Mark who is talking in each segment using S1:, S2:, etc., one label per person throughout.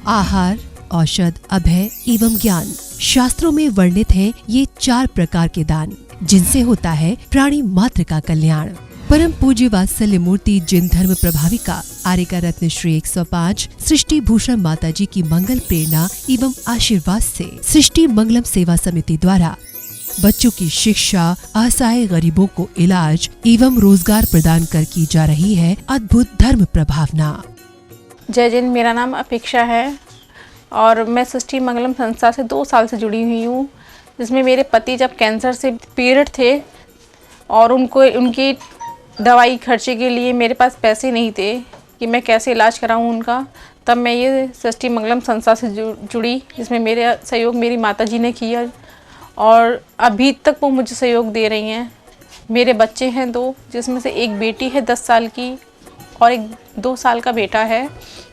S1: आहार, औषध, अभय एवं ज्ञान। शास्त्रों में वर्णित हैं ये 4 प्रकार के दान, जिनसे होता है प्राणी मात्र का कल्याण। परम पूज्य वात्सल्य मूर्ति जिन धर्म प्रभाविका आर्यका रत्न श्री 105 सृष्टि भूषण माता जी की मंगल प्रेरणा एवं आशीर्वाद से सृष्टि मंगलम सेवा समिति द्वारा बच्चों की शिक्षा, असहाय गरीबों को इलाज एवं रोजगार प्रदान कर की जा रही है अद्भुत धर्म प्रभावना।
S2: जय जैन। मेरा नाम अपेक्षा है और मैं सृष्टि मंगलम संस्था से 2 साल से जुड़ी हुई हूँ, जिसमें मेरे पति जब कैंसर से पीड़ित थे और उनकी दवाई खर्चे के लिए मेरे पास पैसे नहीं थे कि मैं कैसे इलाज कराऊं उनका, तब मैं ये सृष्टि मंगलम संस्था से जुड़ी, जिसमें मेरे सहयोग मेरी माता जी ने किया और अभी तक वो मुझे सहयोग दे रही हैं। मेरे बच्चे हैं 2, जिसमें से एक बेटी है 10 साल की और एक 2 साल का बेटा है,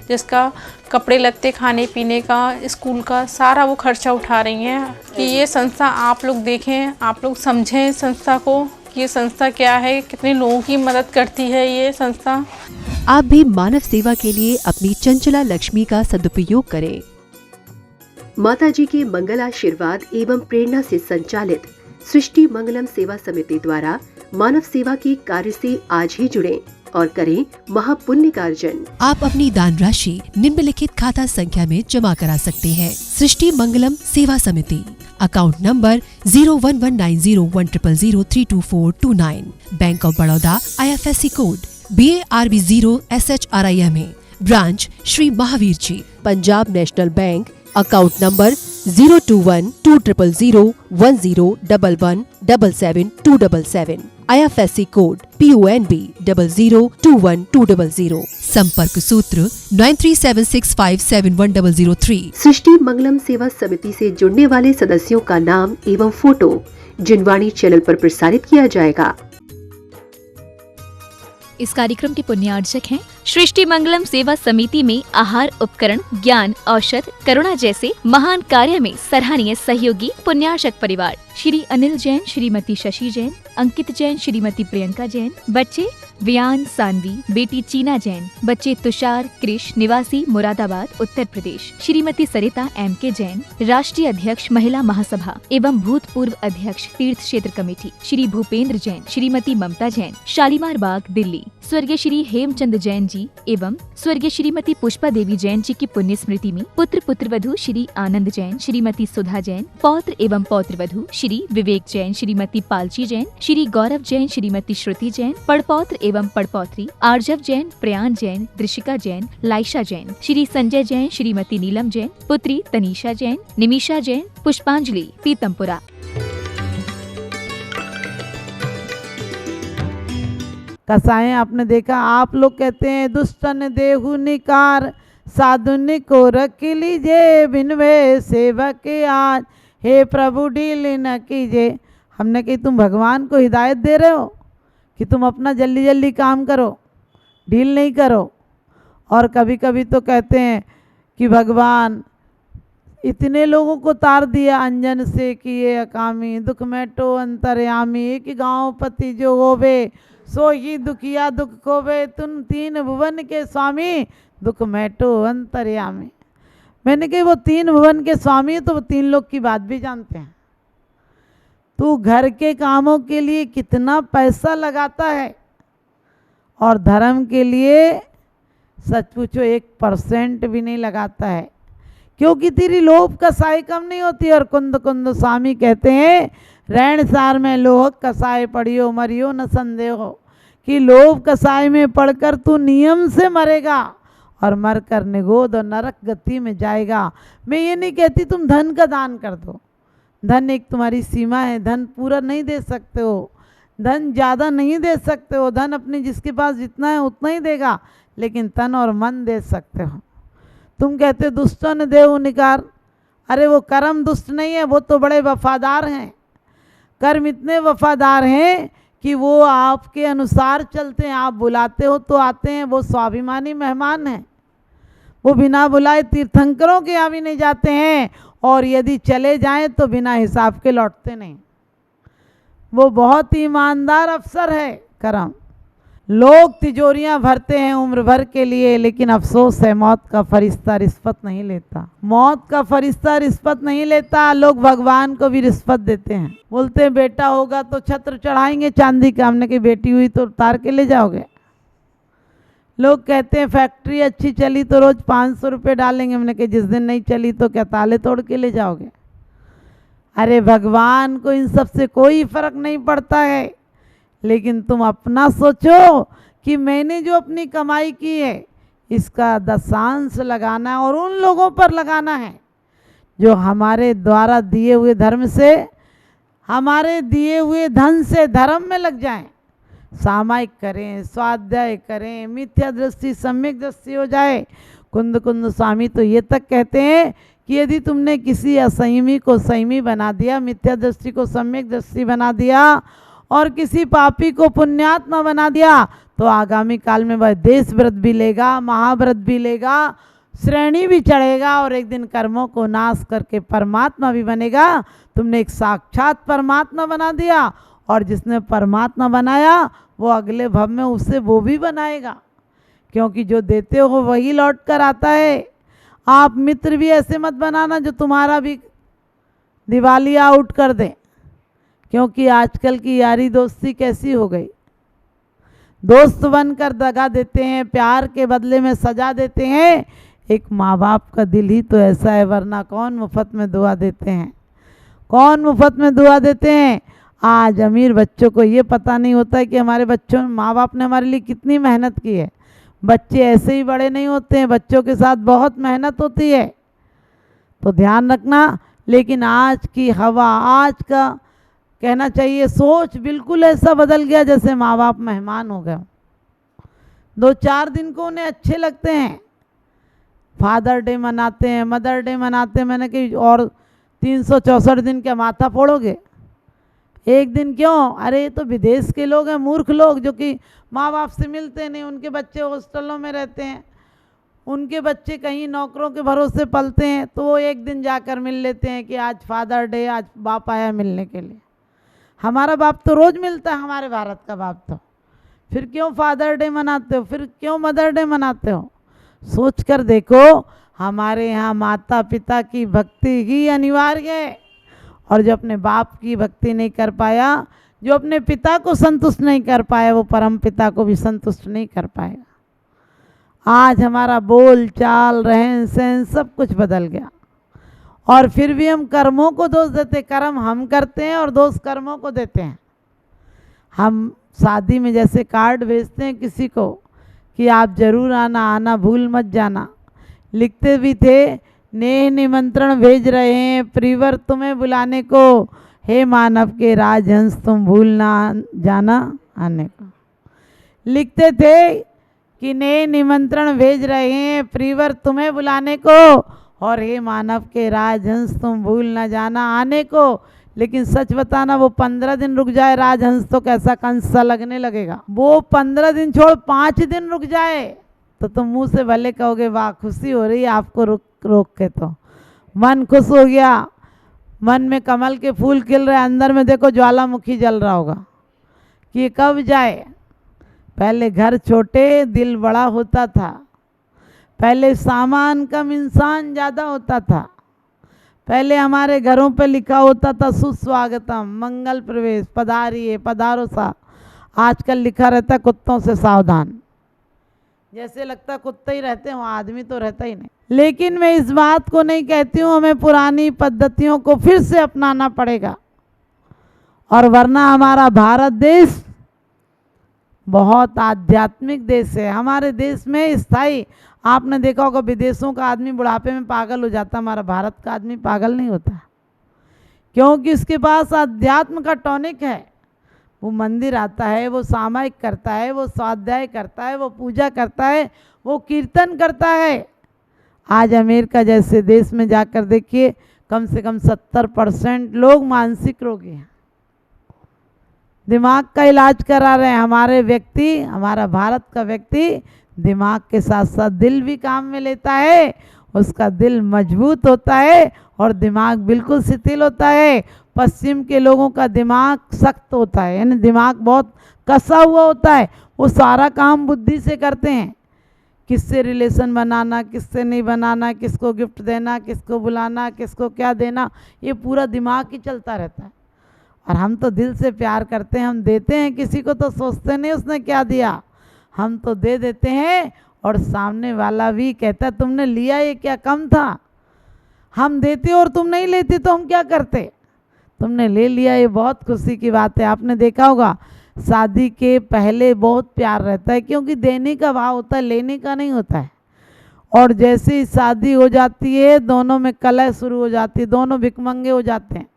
S2: जिसका कपड़े लत्ते, खाने पीने का, स्कूल का सारा वो खर्चा उठा रही हैं। कि ये संस्था आप लोग देखें, आप लोग समझें इस संस्था को कि ये संस्था क्या है, कितने लोगों की मदद करती है ये संस्था।
S1: आप भी मानव सेवा के लिए अपनी चंचला लक्ष्मी का सदुपयोग करें। माता जी के मंगल आशीर्वाद एवं प्रेरणा से संचालित सृष्टि मंगलम सेवा समिति द्वारा मानव सेवा के कार्य से आज ही जुड़ें और करें महापुण्य का अर्जन। आप अपनी दान राशि निम्नलिखित खाता संख्या में जमा करा सकते हैं। सृष्टि Mangalam Seva Samiti, account number 01190100032429, bank of Baroda, IFSC code BARB0SHRIMA, branch Shri Mahavir ji, Punjab national bank, account number 021200101177 IFSC code PONB 0021200, संपर्क सूत्र 9376571003। सृष्टि मंगलम सेवा समिति से जुड़ने वाले सदस्यों का नाम एवं फोटो जिनवाणी चैनल पर प्रसारित किया जाएगा।
S3: इस कार्यक्रम के पुण्यार्जक हैं सृष्टि मंगलम सेवा समिति में आहार उपकरण, ज्ञान, औषध, करुणा जैसे महान कार्य में सराहनीय सहयोगी पुण्यार्जक परिवार श्री अनिल जैन, श्रीमती शशि जैन, अंकित जैन, श्रीमती प्रियंका जैन, बच्चे वियान सानवी, बेटी चीना जैन, बच्चे तुषार कृष, निवासी मुरादाबाद उत्तर प्रदेश, श्रीमती सरिता MK जैन, राष्ट्रीय अध्यक्ष महिला महासभा एवं भूतपूर्व अध्यक्ष तीर्थ क्षेत्र कमेटी श्री भूपेंद्र जैन, श्रीमती ममता जैन, शालीमार बाग दिल्ली, स्वर्गीय श्री हेमचंद जैन जी एवं स्वर्गीय श्रीमती पुष्पा देवी जैन जी की पुण्य स्मृति में पुत्र पुत्रवधू श्री आनंद जैन, श्रीमती सुधा जैन, पौत्र एवं पौत्रवधू श्री विवेक जैन, श्रीमती पालची जैन, श्री गौरव जैन, श्रीमती श्रुति जैन, पड़पौत्र एवं पड़पौत्री आर्जव जैन, प्रयान जैन, दृशिका जैन, लाइशा जैन, श्री संजय जैन, श्रीमती नीलम जैन, पुत्री तनीषा जैन, निमिषा जैन, पुष्पांजलि पीतमपुरा।
S4: कसाएं आपने देखा, आप लोग कहते हैं दुष्टन देहु निकार, साधुन को रख लीजिए बिनवे सेवक आज, हे प्रभु ढील न कीजिए। हमने कही तुम भगवान को हिदायत दे रहे हो कि तुम अपना जल्दी जल्दी काम करो, ढील नहीं करो। और कभी कभी तो कहते हैं कि भगवान इतने लोगों को तार दिया अंजन से कि ये अकामी, दुख मेटो अंतर्यामी, एक गाँव पति जो होवे सो ही दुखिया दुख खोवे, तुम 3 भुवन के स्वामी, दुख मेटो अंतर्यामी। मैंने कही वो 3 भुवन के स्वामी तो वो 3 लोग की बात भी जानते हैं। तू घर के कामों के लिए कितना पैसा लगाता है और धर्म के लिए सच पूछो 1% भी नहीं लगाता है, क्योंकि तेरी लोभ कसाई कम नहीं होती। और कुंद कुंद स्वामी कहते हैं रैण सार में लोह कसाई पड़ियो मरियो न संदेह हो, कि लोभ कसाई में पड़कर तू नियम से मरेगा और मरकर निगोद और नरक गति में जाएगा। मैं ये नहीं कहती तुम धन का दान कर दो, धन एक तुम्हारी सीमा है, धन पूरा नहीं दे सकते हो, धन ज़्यादा नहीं दे सकते हो, धन अपने जिसके पास जितना है उतना ही देगा, लेकिन तन और मन दे सकते हो। तुम कहते दुष्टों ने देव निकार, अरे वो कर्म दुष्ट नहीं है, वो तो बड़े वफादार हैं। कर्म इतने वफादार हैं कि वो आपके अनुसार चलते हैं, आप बुलाते हो तो आते हैं, वो स्वाभिमानी मेहमान हैं। वो बिना बुलाए तीर्थंकरों के यहाँ भी नहीं जाते हैं और यदि चले जाएं तो बिना हिसाब के लौटते नहीं। वो बहुत ईमानदार अफसर है कर्म। लोग तिजोरियां भरते हैं उम्र भर के लिए, लेकिन अफसोस है मौत का फरिश्ता रिश्वत नहीं लेता। मौत का फरिश्ता रिश्वत नहीं लेता। लोग भगवान को भी रिश्वत देते हैं, बोलते हैं बेटा होगा तो छत्र चढ़ाएंगे चांदी का। हमने कही बेटी हुई तो उतार के ले जाओगे। लोग कहते हैं फैक्ट्री अच्छी चली तो रोज 500 रुपये डालेंगे। हमने कही जिस दिन नहीं चली तो क्या ताले तोड़ के ले जाओगे। अरे भगवान को इन सब से कोई फर्क नहीं पड़ता है, लेकिन तुम अपना सोचो कि मैंने जो अपनी कमाई की है इसका दशांश लगाना है और उन लोगों पर लगाना है जो हमारे द्वारा दिए हुए धर्म से, हमारे दिए हुए धन से धर्म में लग जाएं। सामायिक करें, स्वाध्याय करें, मिथ्या दृष्टि सम्यक दृष्टि हो जाए। कुंद कुंद स्वामी तो ये तक कहते हैं कि यदि तुमने किसी असंयमी को संयमी बना दिया, मिथ्या दृष्टि को सम्यक दृष्टि बना दिया और किसी पापी को पुण्यात्मा बना दिया, तो आगामी काल में वह देश व्रत भी लेगा, महाव्रत भी लेगा, श्रेणी भी चढ़ेगा और एक दिन कर्मों को नाश करके परमात्मा भी बनेगा। तुमने एक साक्षात परमात्मा बना दिया और जिसने परमात्मा बनाया वो अगले भव में उसे वो भी बनाएगा, क्योंकि जो देते हो वही लौट कर आता है। आप मित्र भी ऐसे मत बनाना जो तुम्हारा भी दिवाली आउट कर दे, क्योंकि आजकल की यारी दोस्ती कैसी हो गई। दोस्त बनकर दगा देते हैं, प्यार के बदले में सजा देते हैं। एक माँ बाप का दिल ही तो ऐसा है, वरना कौन मुफ्त में दुआ देते हैं, कौन मुफ्त में दुआ देते हैं। आज अमीर बच्चों को ये पता नहीं होता है कि हमारे बच्चों, माँ बाप ने हमारे लिए कितनी मेहनत की है। बच्चे ऐसे ही बड़े नहीं होते हैं, बच्चों के साथ बहुत मेहनत होती है, तो ध्यान रखना। लेकिन आज की हवा, आज का कहना चाहिए सोच बिल्कुल ऐसा बदल गया जैसे माँ बाप मेहमान हो गए। 2-4 दिन को उन्हें अच्छे लगते हैं, फादर डे मनाते हैं, मदर डे मनाते हैं। मैंने कही और 364 दिन क्या माथा फोड़ोगे? एक दिन क्यों? अरे ये तो विदेश के लोग हैं, मूर्ख लोग जो कि माँ बाप से मिलते नहीं, उनके बच्चे हॉस्टलों में रहते हैं, उनके बच्चे कहीं नौकरों के भरोसे पलते हैं, तो वो एक दिन जाकर मिल लेते हैं कि आज फादर डे, आज बाप आया मिलने के लिए। हमारा बाप तो रोज़ मिलता है, हमारे भारत का बाप तो। फिर क्यों फादर डे मनाते हो, फिर क्यों मदर डे मनाते हो? सोच कर देखो, हमारे यहाँ माता पिता की भक्ति ही अनिवार्य है, और जो अपने बाप की भक्ति नहीं कर पाया, जो अपने पिता को संतुष्ट नहीं कर पाया, वो परम पिता को भी संतुष्ट नहीं कर पाएगा। आज हमारा बोल चाल, रहन सहन सब कुछ बदल गया, और फिर भी हम कर्मों को दोष देते। कर्म हम करते हैं और दोष कर्मों को देते हैं। हम शादी में जैसे कार्ड भेजते हैं किसी को कि आप जरूर आना, आना भूल मत जाना, लिखते भी थे नेह निमंत्रण भेज रहे हैं प्रिवर तुम्हें बुलाने को, हे मानव के राजहंस तुम भूल ना जाना आने को। लिखते थे कि नेह निमंत्रण भेज रहे हैं प्रिवर तुम्हें बुलाने को, और हे मानव के राजहंस तुम भूल ना जाना आने को। लेकिन सच बताना, वो 15 दिन रुक जाए राजहंस तो कैसा कंस सा लगने लगेगा। वो 15 दिन छोड़ 5 दिन रुक जाए तो तुम मुंह से भले कहोगे वाह खुशी हो रही है आपको रोक के, तो मन खुश हो गया, मन में कमल के फूल खिल रहे, अंदर में देखो ज्वालामुखी जल रहा होगा कि कब जाए। पहले घर छोटे दिल बड़ा होता था, पहले सामान कम इंसान ज़्यादा होता था, पहले हमारे घरों पे लिखा होता था सुस्वागतम, मंगल प्रवेश, पधारिए, पधारो सा। आजकल लिखा रहता है कुत्तों से सावधान, जैसे लगता है कुत्ते ही रहते हो, आदमी तो रहता ही नहीं। लेकिन मैं इस बात को नहीं कहती हूँ, हमें पुरानी पद्धतियों को फिर से अपनाना पड़ेगा, और वरना हमारा भारत देश बहुत आध्यात्मिक देश है। हमारे देश में स्थायी, आपने देखा होगा विदेशों का आदमी बुढ़ापे में पागल हो जाता, हमारा भारत का आदमी पागल नहीं होता, क्योंकि इसके पास अध्यात्म का टॉनिक है। वो मंदिर आता है, वो सामायिक करता है, वो स्वाध्याय करता है, वो पूजा करता है, वो कीर्तन करता है। आज अमेरिका जैसे देश में जाकर देखिए, कम से कम 70% लोग मानसिक रोगी हैं, दिमाग का इलाज करा रहे हैं। हमारे व्यक्ति, हमारा भारत का व्यक्ति दिमाग के साथ साथ दिल भी काम में लेता है, उसका दिल मजबूत होता है और दिमाग बिल्कुल शिथिल होता है। पश्चिम के लोगों का दिमाग सख्त होता है, यानी दिमाग बहुत कसा हुआ होता है। वो सारा काम बुद्धि से करते हैं, किससे रिलेशन बनाना, किससे नहीं बनाना, किसको गिफ्ट देना, किसको बुलाना, किसको क्या देना, ये पूरा दिमाग ही चलता रहता है। और हम तो दिल से प्यार करते हैं, हम देते हैं किसी को तो सोचते नहीं उसने क्या दिया, हम तो दे देते हैं और सामने वाला भी कहता है तुमने लिया ये क्या कम था। हम देते और तुम नहीं लेती तो हम क्या करते, तुमने ले लिया, ये बहुत खुशी की बात है। आपने देखा होगा शादी के पहले बहुत प्यार रहता है, क्योंकि देने का भाव होता है, लेने का नहीं होता है। और जैसे ही शादी हो जाती है दोनों में कलह शुरू हो जाती है, दोनों भिखमंगे हो जाते हैं,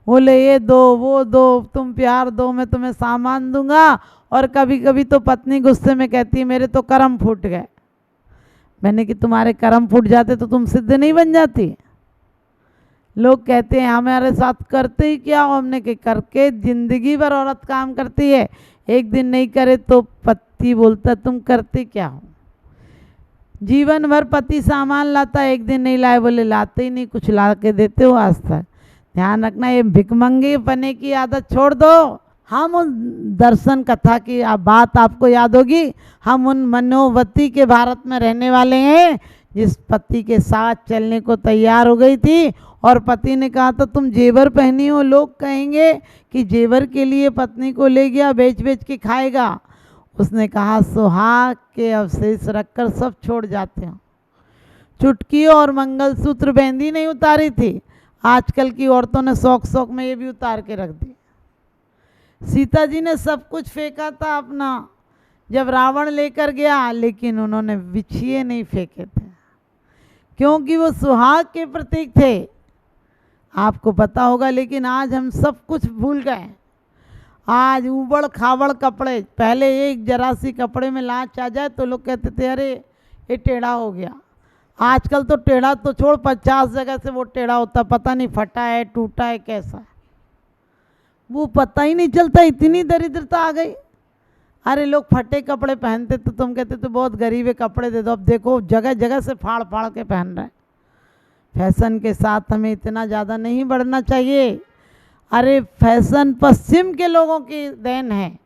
S4: बोले ये दो वो दो, तुम प्यार दो मैं तुम्हें सामान दूंगा। और कभी कभी तो पत्नी गुस्से में कहती है मेरे तो कर्म फूट गए। मैंने कि तुम्हारे कर्म फूट जाते तो तुम सिद्ध नहीं बन जाती। लोग कहते हैं हमारे साथ करते ही क्या हो, हमने कि करके जिंदगी भर औरत काम करती है, एक दिन नहीं करे तो पति बोलता तुम करते क्या हो। जीवन भर पति सामान लाता, एक दिन नहीं लाए बोले लाते ही नहीं, कुछ ला के देते हो आज तक। ध्यान रखना, ये भिखमंगे बने की आदत छोड़ दो। हम उन दर्शन कथा की बात आपको याद होगी, हम उन मनोवती के भारत में रहने वाले हैं जिस पति के साथ चलने को तैयार हो गई थी। और पति ने कहा था तुम जेवर पहनी हो, लोग कहेंगे कि जेवर के लिए पत्नी को ले गया, बेच बेच के खाएगा। उसने कहा सुहाग के अवशेष रखकर सब छोड़ जाते हो। चुटकी और मंगलसूत्र बेंदी नहीं उतारी थी, आजकल की औरतों ने शौक शौक में ये भी उतार के रख दी। सीता जी ने सब कुछ फेंका था अपना जब रावण लेकर गया, लेकिन उन्होंने बिछिए नहीं फेंके थे, क्योंकि वो सुहाग के प्रतीक थे। आपको पता होगा, लेकिन आज हम सब कुछ भूल गए। आज उबड़ खाबड़ कपड़े, पहले एक जरा सी कपड़े में लांच आ जाए तो लोग कहते थे अरे ये टेढ़ा हो गया। आजकल तो टेढ़ा तो छोड़, 50 जगह से वो टेढ़ा होता, पता नहीं फटा है टूटा है कैसा है, वो पता ही नहीं चलता, इतनी दरिद्रता आ गई। अरे लोग फटे कपड़े पहनते तो तुम कहते तो बहुत गरीब है कपड़े दे दो, अब देखो जगह जगह से फाड़ फाड़ के पहन रहे हैं। फैशन के साथ हमें इतना ज़्यादा नहीं बढ़ना चाहिए। अरे फैशन पश्चिम के लोगों की देन है,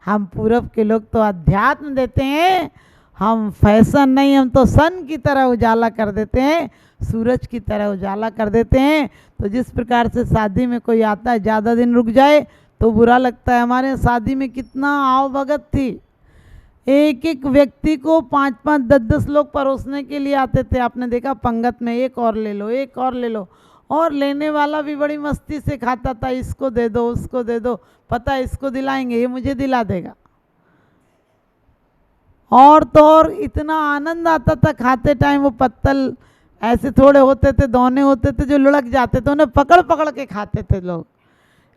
S4: हम पूरब के लोग तो अध्यात्म देते हैं। हम फैशन नहीं, हम तो सन की तरह उजाला कर देते हैं, सूरज की तरह उजाला कर देते हैं। तो जिस प्रकार से शादी में कोई आता है ज़्यादा दिन रुक जाए तो बुरा लगता है। हमारे शादी में कितना आओ भगत थी, एक एक व्यक्ति को 5-5 10-10 लोग परोसने के लिए आते थे। आपने देखा पंगत में एक और ले लो एक और ले लो, और लेने वाला भी बड़ी मस्ती से खाता था, इसको दे दो उसको दे दो, पता है इसको दिलाएंगे ये मुझे दिला देगा। और तो और इतना आनंद आता था खाते टाइम, वो पत्तल ऐसे थोड़े होते थे, दोने होते थे जो लुढ़क जाते थे, उन्हें पकड़ पकड़ के खाते थे लोग।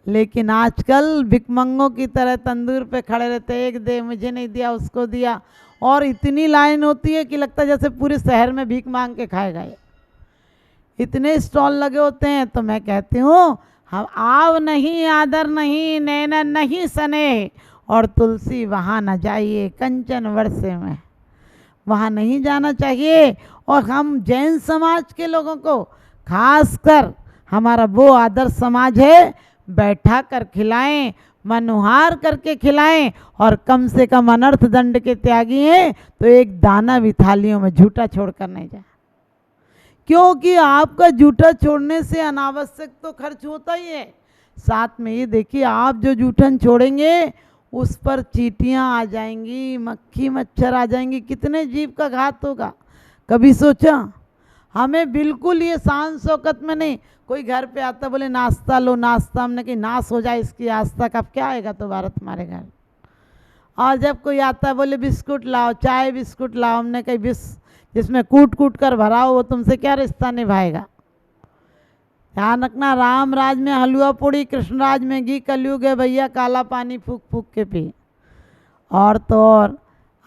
S4: लेकिन आजकल भिखमंगों की तरह तंदूर पे खड़े रहते, एक दे मुझे नहीं दिया उसको दिया, और इतनी लाइन होती है कि लगता है जैसे पूरे शहर में भीख मांग के खाएगा ये, इतने स्टॉल लगे होते हैं। तो मैं कहती हूँ हम आव नहीं आदर नहीं नैनन नहीं सने, और तुलसी वहाँ न जाइए कंचन वर्षे में, वहाँ नहीं जाना चाहिए। और हम जैन समाज के लोगों को खासकर, हमारा वो आदर्श समाज है, बैठा कर खिलाएं, मनुहार करके खिलाएं, और कम से कम अनर्थ दंड के त्यागी हैं तो एक दाना भी थालियों में झूठा छोड़ कर नहीं जाए। क्योंकि आपका जूठा छोड़ने से अनावश्यक तो खर्च होता ही है, साथ में ये देखिए आप जो जूठन छोड़ेंगे उस पर चींटियाँ आ जाएंगी, मक्खी मच्छर आ जाएंगी, कितने जीव का घात होगा। कभी सोचा? हमें बिल्कुल ये शान शौकत में नहीं। कोई घर पे आता बोले नाश्ता लो नाश्ता, हमने कि नाश हो जाए इसकी आज तक, अब क्या आएगा तो भारत हमारे घर। और जब कोई आता बोले बिस्कुट लाओ चाय बिस्कुट लाओ, हमने कही जिसमें कूट कूट कर भरा हो वो तुमसे क्या रिश्ता निभाएगा। ध्यान रखना, राम राज में हलवा पूड़ी, कृष्ण राज में घी, कलयुग है भैया काला पानी फूक फूक के पी। और तो और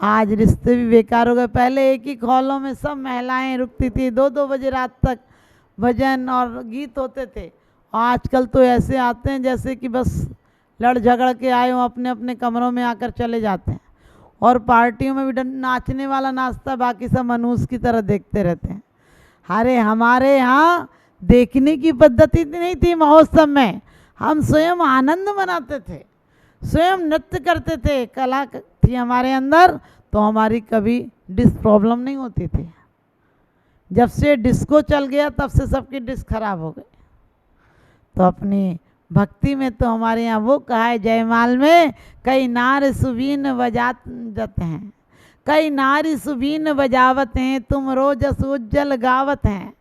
S4: आज रिश्ते भी बेकार हो गए। पहले एक ही हॉलों में सब महिलाएं रुकती थी, 2-2 बजे रात तक भजन और गीत होते थे। आजकल तो ऐसे आते हैं जैसे कि बस लड़ झगड़ के आए हों, अपने अपने कमरों में आकर चले जाते हैं। और पार्टियों में भी नाचने वाला नाचता, बाकी सब मनूस की तरह देखते रहते हैं। अरे हमारे यहाँ देखने की पद्धति नहीं थी महोत्सव में, हम स्वयं आनंद मनाते थे, स्वयं नृत्य करते थे, कला थी हमारे अंदर, तो हमारी कभी डिस्क प्रॉब्लम नहीं होती थी। जब से डिस्को चल गया तब से सबकी डिस्क खराब हो गई। तो अपनी भक्ति में तो हमारे यहाँ वो कहा है जयमाल में, कई नार सुबीन बजात जाते हैं, कई नारी सुबीन बजावत हैं, तुम रोजस उज्जल गावत हैं।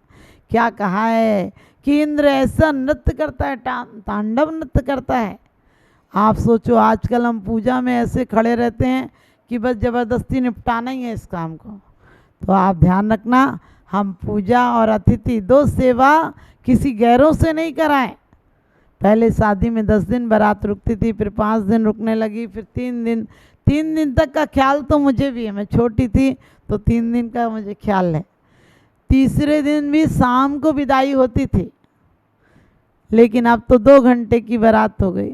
S4: क्या कहा है कि इंद्र ऐसा नृत्य करता है, तांडव नृत्य करता है। आप सोचो आजकल हम पूजा में ऐसे खड़े रहते हैं कि बस ज़बरदस्ती निपटाना ही है इस काम को। तो आप ध्यान रखना, हम पूजा और अतिथि दो सेवा किसी गैरों से नहीं कराएं। पहले शादी में 10 दिन बारात रुकती थी, फिर 5 दिन रुकने लगी, फिर 3 दिन तक का ख्याल तो मुझे भी है, मैं छोटी थी तो 3 दिन का मुझे ख्याल है। तीसरे दिन भी शाम को विदाई होती थी, लेकिन अब तो 2 घंटे की बारात हो गई।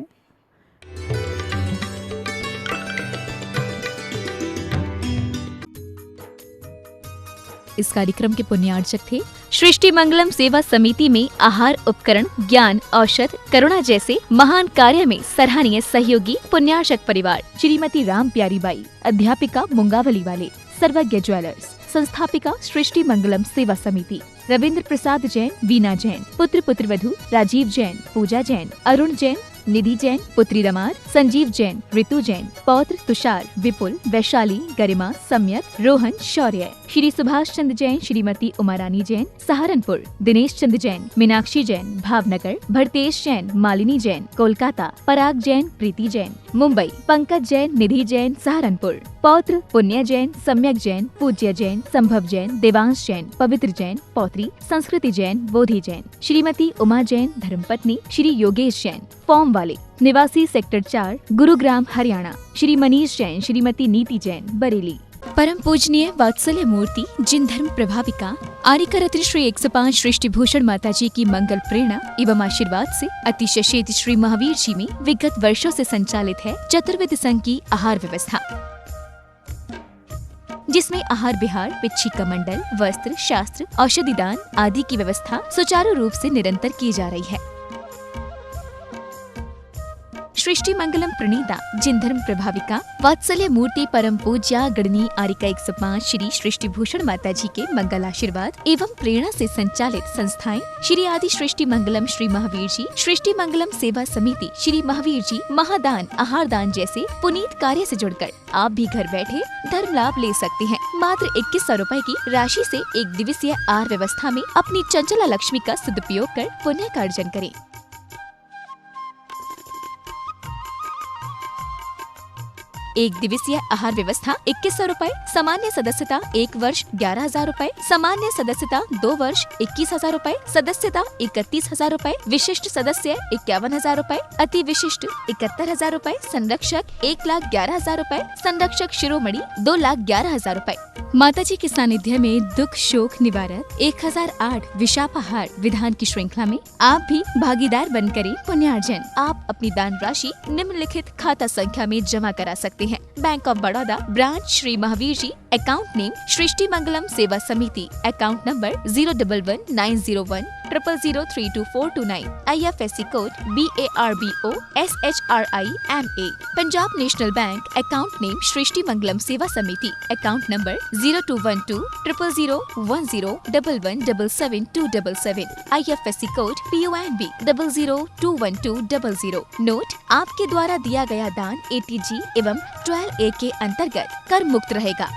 S3: इस कार्यक्रम के पुण्यार्चक थे सृष्टि मंगलम सेवा समिति में आहार उपकरण, ज्ञान, औषध, करुणा जैसे महान कार्य में सराहनीय सहयोगी पुण्यार्चक परिवार श्रीमती राम प्यारी बाई, अध्यापिका मुंगावली वाले, सर्वज्ञ ज्वेलर्स, संस्थापिका सृष्टि मंगलम सेवा समिति, रविंद्र प्रसाद जैन, वीना जैन, पुत्र पुत्रवधू राजीव जैन, पूजा जैन, अरुण जैन, निधि जैन, पुत्री रमार, संजीव जैन, ऋतु जैन, पौत्र तुषार, विपुल, वैशाली, गरिमा, सम्यक, रोहन, शौर्य, श्री सुभाष चंद्र जैन, श्रीमती उमारानी जैन, सहारनपुर, दिनेश चंद्र जैन, मीनाक्षी जैन, भावनगर, भरतेश जैन, मालिनी जैन, कोलकाता, पराग जैन, प्रीति जैन, मुंबई, पंकज जैन, निधि जैन, सहारनपुर, पौत्र पुण्य जैन, सम्यक जैन, पूज्य जैन, संभव जैन, देवांश जैन, पवित्र जैन, पौत्री, संस्कृति जैन, बोधि जैन, श्रीमती उमा जैन, धर्मपत्नी, श्री योगेश जैन, फॉर्म वाले, निवासी सेक्टर 4, गुरुग्राम, हरियाणा, श्री मनीष जैन, श्रीमती नीति जैन, बरेली। परम पूजनीय वात्सल्य मूर्ति जिन धर्म प्रभाविका आर्यका रत्न श्री 105 सृष्टि भूषण माता जी की मंगल प्रेरणा एवं आशीर्वाद से अतिशय क्षेत्र श्री महावीर जी में विगत वर्षों से संचालित है चतुर्विध संघ की आहार व्यवस्था, जिसमें आहार विहार, पिच्छी का मंडल, वस्त्र, शास्त्र, औषधि दान आदि की व्यवस्था सुचारू रूप से निरंतर की जा रही है। सृष्टि मंगलम प्रणीता जिन धर्म प्रभाविका वात्सल्य मूर्ति परम पूज्या गणनी आर्यका 105 श्री सृष्टि भूषण माता जी के मंगल आशीर्वाद एवं प्रेरणा से संचालित संस्थाएं श्री आदि सृष्टि मंगलम श्री महावीर जी, सृष्टि मंगलम सेवा समिति, श्री महावीर जी, महादान, आहार दान जैसे पुनीत कार्य से जुड़कर आप भी घर बैठे धर्म लाभ ले सकते हैं। मात्र 2100 रुपए की राशि से 1 दिवसीय आहार व्यवस्था में अपनी चंचला लक्ष्मी का सदुपयोग कर पुण्य का अर्जन करें। एक दिवसीय आहार व्यवस्था 2100 रुपए, सामान्य सदस्यता 1 वर्ष 11,000 रुपए, सामान्य सदस्यता 2 वर्ष 21,000 रुपए, सदस्यता 31,000 रुपए, विशिष्ट सदस्य 51,000 रुपए, अति विशिष्ट 71,000 रुपए, संरक्षक 1,11,000 रुपए, संरक्षक शिरोमणि 2,11,000 रुपए। माता जी के सानिध्य में दुख शोक निवारक 1008 विशापाहार विधान की श्रृंखला में आप भी भागीदार बन करें पुण्यार्जन। आप अपनी दान राशि निम्नलिखित खाता संख्या में जमा करा सकते हैं। Bank of Baroda, branch Shri Mahavir ji, account name Srishti Mangalam Seva Samiti, account number 0119010003249, IFSC code BARBO SHRIMA। Punjab national bank, account name Srishti Mangalam Seva Samiti, account number 0212000111777277, IFSC code PONB 0021200। Note: आपके द्वारा दिया गया दान ATG एवं 12A के अंतर्गत कर मुक्त रहेगा।